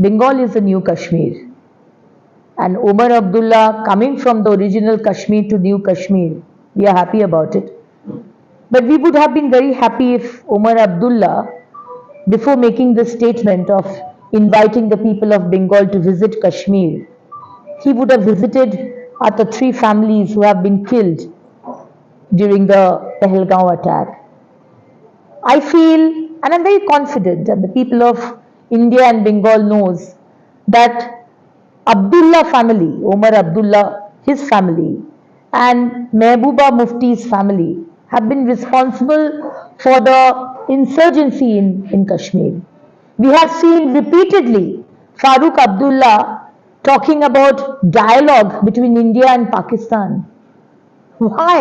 Bengal is the new Kashmir. And Omar Abdullah coming from the original Kashmir to new Kashmir, we are happy about it. But we would have been very happy if Omar Abdullah, before making the statement of inviting the people of Bengal to visit Kashmir, he would have visited the 3 families who have been killed during the Pahalgam attack. I feel, and I'm very confident that the people of India and Bengal knows that Abdullah family, Omar Abdullah, his family, and Mehbooba Mufti's family have been responsible for the insurgency in Kashmir. We have seen repeatedly Farooq Abdullah talking about dialogue between India and Pakistan. Why?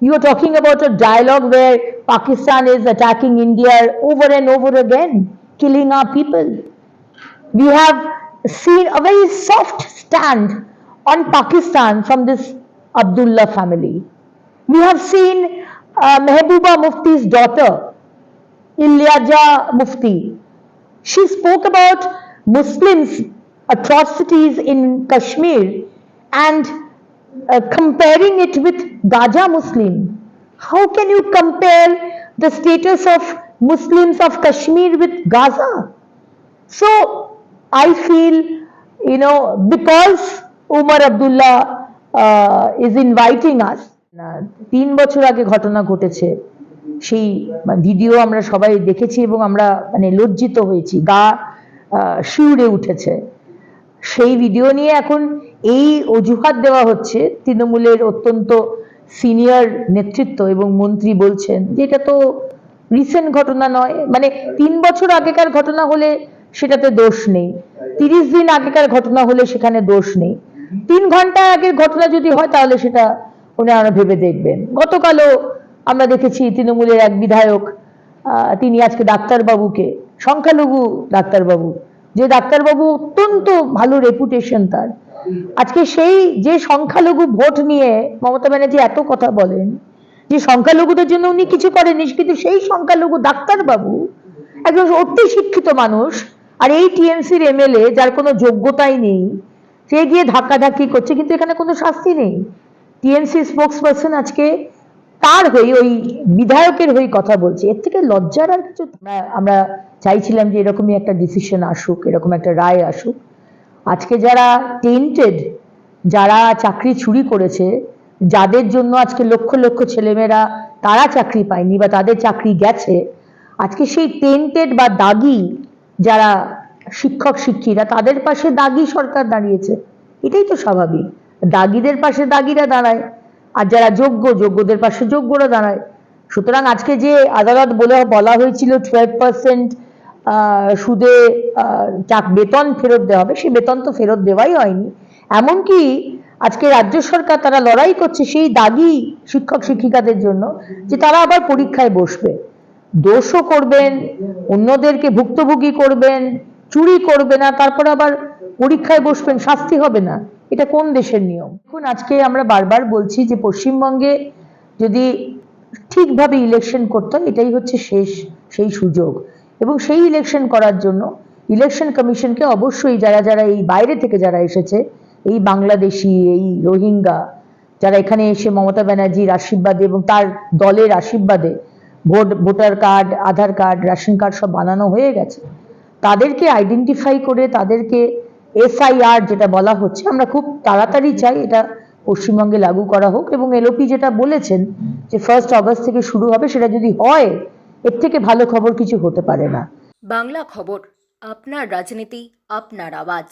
You are talking about a dialogue where Pakistan is attacking India over and over again, killing our people. We have seen a very soft stand on Pakistan from this Abdullah family. We have seen Mehbooba Mufti's daughter, Ilyaja Mufti. She spoke about Muslims' atrocities in Kashmir and comparing it with Gaza Muslim. How can you compare the status of Muslims of Kashmir with Gaza? So I feel, because Omar Abdullah is inviting us, 3 বছর আগে ঘটনা ঘটেছে, সেই video আমরা সবাই দেখেছি এবং আমরা লজ্জিত হয়েছি, গা শিউরে উঠেছে। সেই ভিডিও নিয়ে এখন এই অজুহাত দেওয়া হচ্ছে, তৃণমূলের অত্যন্ত সিনিয়র নেতৃত্ব এবং মন্ত্রী বলছেন যে এটা তো রিসেন্ট ঘটনা নয়, 3 বছর আগেকার ঘটনা হলে সেটাতে দোষ নেই, 30 দিন আগেকার ঘটনা হলে সেখানে দোষ নেই, 3 ঘন্টা আগের ঘটনা যদি হয় তাহলে সেটা ওনারা ভেবে দেখবেন। গতকালও আমরা দেখেছি তৃণমূলের এক বিধায়ক, তিনি আজকে ডাক্তারবাবুকে, সংখ্যালঘু ডাক্তারবাবু, যে ডাক্তারবাবু অত্যন্ত ভালো রেপুটেশন তার, আজকে সেই যে সংখ্যালঘু ভোট নিয়ে মমতা ব্যানার্জি এত কথা বলেন যে সংখ্যালঘুদের জন্য উনি কিছু করেননি, কিন্তু সেই সংখ্যালঘু ডাক্তারবাবু একজন অতি শিক্ষিত মানুষ, আর এই টিএমসির এমএলএ যার কোনো যোগ্যতাই নেই, সে গিয়ে ধাক্কাধাক্কি করছে, কিন্তু এখানে কোনো শাস্তি নেই। টিএমসি স্পোক্সপারসন আজকে তার হয়ে, ওই বিধায়কের হয়ে কথা বলছে, এর থেকে লজ্জার আর কিছু। আমরা চাইছিলাম যে এরকমই একটা ডিসিশন আসুক, এরকম একটা রায় আসুক। আজকে যারা টেন্টেড, যারা চাকরি চুরি করেছে, যাদের জন্য আজকে লক্ষ লক্ষ ছেলেমেয়েরা তারা চাকরি পায়নি বা তাদের চাকরি গেছে, আজকে সেই টেন্টেড বা দাগি যারা শিক্ষক শিক্ষিকা, তাদের পাশে দাগি সরকার দাঁড়িয়েছে, এটাই তো স্বাভাবিক। দাগিদের পাশে দাগিরা দাঁড়ায়, আর যারা যোগ্যদের পাশে যোগ্যরা দাঁড়ায়। সুতরাং আজকে যে আদালত বলা হয়েছিল 12% সুদে বেতন ফেরত দেওয়া হবে, সেই বেতন তো ফেরত দেওয়াই হয়নি। এমনকি আজকে রাজ্য সরকার তারা লড়াই করছে সেই দাগি শিক্ষক শিক্ষিকাদের জন্য, যে তারা আবার পরীক্ষায় বসবে, দোষও করবেন, অন্যদেরকে ভুক্তভোগী করবেন, চুরি করবে না, তারপর আবার পরীক্ষায় বসবেন, শাস্তি হবে না। এটা কোন দেশের নিয়ম? এখন আজকে আমরা বারবার বলছি যে পশ্চিমবঙ্গে যদি ঠিকভাবে ইলেকশন করতে হয়, এটাই হচ্ছে সেই সুযোগ, এবং সেই ইলেকশন করার জন্য ইলেকশন কমিশনকে অবশ্যই যারা এই বাইরে থেকে যারা এসেছে, এই বাংলাদেশি, এই রোহিঙ্গা, যারা এখানে এসে মমতা ব্যানার্জির আশীর্বাদে এবং তার দলের আশীর্বাদে ভোটার কার্ড, আধার কার্ড, রেশন কার্ড সব বানানো হয়ে গেছে, তাদেরকে আইডেন্টিফাই করে তাদেরকে এসআইআর যেটা বলা হচ্ছে, আমরা খুব তাড়াতাড়ি চাই এটা পশ্চিমবঙ্গে লাগু করা হোক। এবং এলওপি যেটা বলেছেন যে 1 অগস্ট থেকে শুরু হবে, সেটা যদি হয়, এর থেকে ভালো খবর কিছু হতে পারে না। বাংলা খবর, আপনার রাজনীতি, আপনার আওয়াজ।